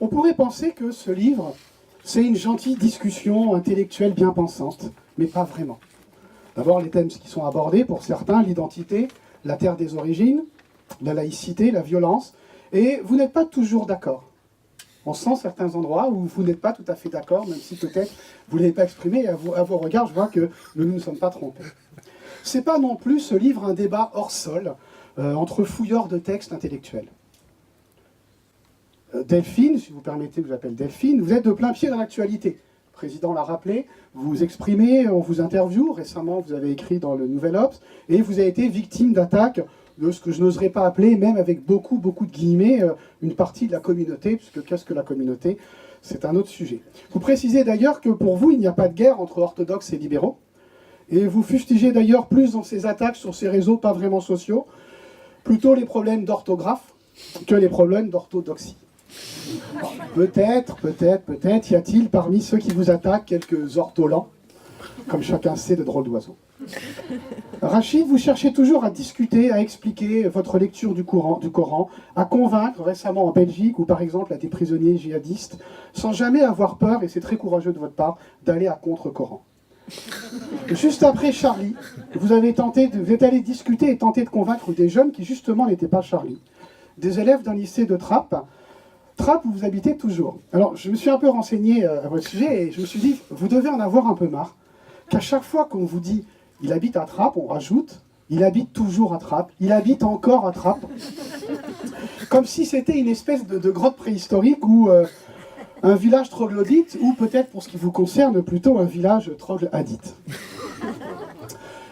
On pourrait penser que ce livre, c'est une gentille discussion intellectuelle bien pensante, mais pas vraiment. D'abord, les thèmes qui sont abordés, pour certains, l'identité, la terre des origines, la laïcité, la violence, et vous n'êtes pas toujours d'accord. On sent certains endroits où vous n'êtes pas tout à fait d'accord, même si peut-être vous ne l'avez pas exprimé, et à vos regards, je vois que nous ne nous sommes pas trompés. Ce n'est pas non plus ce livre un débat hors sol, entre fouilleurs de textes intellectuels. Delphine, si vous permettez, je vous appelle Delphine, vous êtes de plein pied dans l'actualité. Le président l'a rappelé, vous vous exprimez, on vous interviewe. Récemment, vous avez écrit dans le Nouvel Obs, et vous avez été victime d'attaques de ce que je n'oserais pas appeler, même avec beaucoup de guillemets, une partie de la communauté, puisque qu'est-ce que la communauté? C'est un autre sujet. Vous précisez d'ailleurs que pour vous, il n'y a pas de guerre entre orthodoxes et libéraux, et vous fustigez d'ailleurs plus dans ces attaques sur ces réseaux pas vraiment sociaux, plutôt les problèmes d'orthographe que les problèmes d'orthodoxie. Peut-être y a-t-il parmi ceux qui vous attaquent quelques ortholans, comme chacun sait de drôles d'oiseaux. Rachid, vous cherchez toujours à discuter, à expliquer votre lecture du Coran, à convaincre, récemment en Belgique, ou par exemple à des prisonniers djihadistes, sans jamais avoir peur, et c'est très courageux de votre part, d'aller à contre-Coran. Juste après Charlie, vous êtes allé discuter et tenter de convaincre des jeunes qui justement n'étaient pas Charlie, des élèves d'un lycée de Trappes, où vous habitez toujours. Alors, je me suis un peu renseigné à votre sujet et je me suis dit, vous devez en avoir un peu marre, qu'à chaque fois qu'on vous dit « il habite à Trappes », on rajoute « il habite toujours à Trappes »,« il habite encore à Trappes », comme si c'était une espèce de grotte préhistorique ou un village troglodyte, ou peut-être, pour ce qui vous concerne, plutôt un village troglodyte.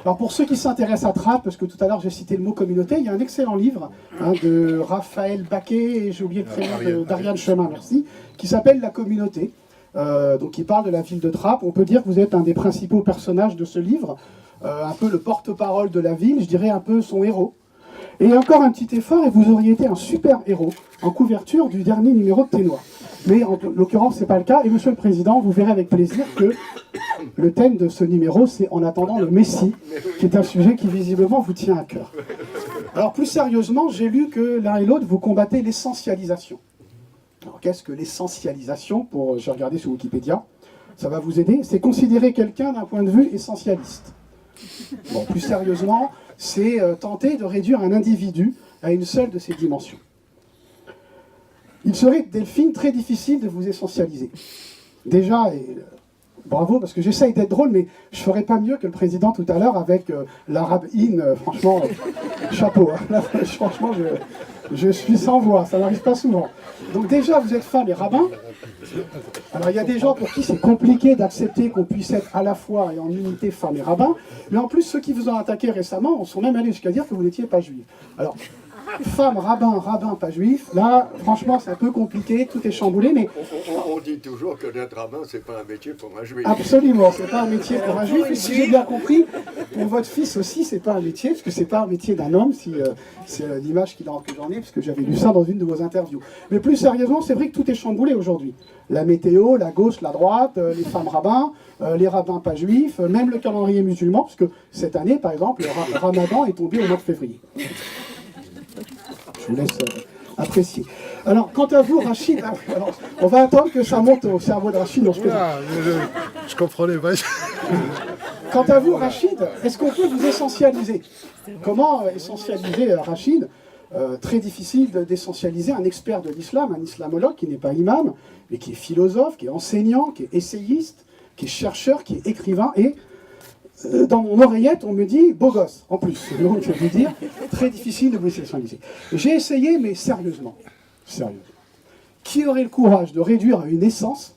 Alors pour ceux qui s'intéressent à Trappes, parce que tout à l'heure j'ai cité le mot communauté, il y a un excellent livre de Raphaël Baquet, et j'ai oublié le prénom d'Ariane Chemin, merci, qui s'appelle La communauté, donc il parle de la ville de Trappes. On peut dire que vous êtes un des principaux personnages de ce livre, un peu le porte-parole de la ville, je dirais un peu son héros. Et encore un petit effort, et vous auriez été un super héros en couverture du dernier numéro de Ténois. Mais en l'occurrence, ce n'est pas le cas. Et Monsieur le Président, vous verrez avec plaisir que le thème de ce numéro, c'est « En attendant le Messie », qui est un sujet qui visiblement vous tient à cœur. Alors plus sérieusement, j'ai lu que l'un et l'autre, vous combattez l'essentialisation. Alors qu'est-ce que l'essentialisation? J'ai regardé sur Wikipédia, ça va vous aider. C'est considérer quelqu'un d'un point de vue essentialiste. Bon, plus sérieusement, c'est tenter de réduire un individu à une seule de ses dimensions. Il serait, Delphine, très difficile de vous essentialiser. Déjà, bravo, parce que j'essaye d'être drôle, mais je ne ferais pas mieux que le président tout à l'heure avec l'arabe in, franchement, chapeau. Hein. Là, franchement, je suis sans voix, ça n'arrive pas souvent. Donc déjà, vous êtes femme et rabbin. Alors il y a des gens pour qui c'est compliqué d'accepter qu'on puisse être à la fois et en unité femme et rabbin, mais en plus, ceux qui vous ont attaqué récemment sont même allés jusqu'à dire que vous n'étiez pas juive. Alors, femme, rabbin, pas juif, là, franchement, c'est un peu compliqué, tout est chamboulé, mais... On dit toujours que d'être rabbin, c'est pas un métier pour un juif. Absolument, c'est pas un métier pour un juif, et si j'ai bien compris, pour votre fils aussi, c'est pas un métier, parce que c'est pas un métier d'un homme, si c'est l'image que j'en ai, parce que j'avais lu ça dans une de vos interviews. Mais plus sérieusement, c'est vrai que tout est chamboulé aujourd'hui. La météo, la gauche, la droite, les femmes rabbins, les rabbins pas juifs, même le calendrier musulman, parce que cette année, par exemple, le ramadan est tombé au mois de février. Je vous laisse apprécier. Alors, quant à vous, Rachid, alors, on va attendre que ça monte au cerveau de Rachid. Non, je comprenais pas. Quant à vous, Rachid, est-ce qu'on peut vous essentialiser? Comment essentialiser Rachid? Très difficile d'essentialiser un expert de l'islam, un islamologue qui n'est pas imam, mais qui est philosophe, qui est enseignant, qui est essayiste, qui est chercheur, qui est écrivain, et dans mon oreillette, on me dit « beau gosse », en plus. Donc, je vais vous dire, très difficile de vous essentialiser. J'ai essayé, mais sérieusement. Qui aurait le courage de réduire à une essence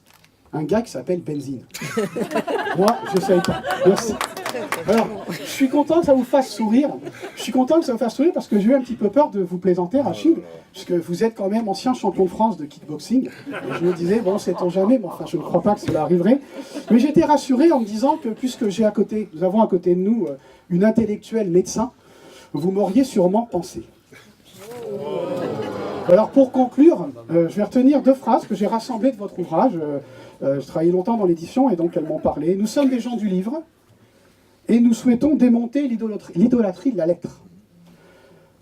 un gars qui s'appelle Benzine? Moi, je ne savais pas. Merci. Alors, je suis content que ça vous fasse sourire. Parce que j'ai eu un petit peu peur de vous plaisanter, Rachid, puisque vous êtes quand même ancien champion de France de kickboxing. Et je me disais, bon, sait-on jamais, mais enfin, je ne crois pas que cela arriverait. Mais j'étais rassuré en me disant que, puisque nous avons à côté de nous une intellectuelle médecin, vous m'auriez sûrement pensé. Alors, pour conclure, je vais retenir 2 phrases que j'ai rassemblées de votre ouvrage. Je travaillais longtemps dans l'édition et donc elles m'ont parlé. Nous sommes des gens du livre et nous souhaitons démonter l'idolâtrie de la lettre.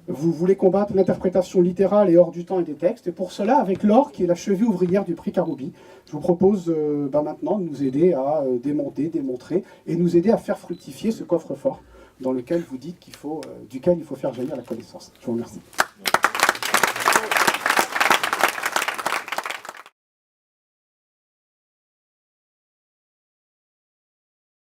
Vous voulez combattre l'interprétation littérale et hors du temps et des textes. Et pour cela, avec Laure, qui est la cheville ouvrière du prix Karoubi, je vous propose maintenant de nous aider à démonter, démontrer et nous aider à faire fructifier ce coffre-fort dans lequel vous dites duquel il faut faire jaillir la connaissance. Je vous remercie.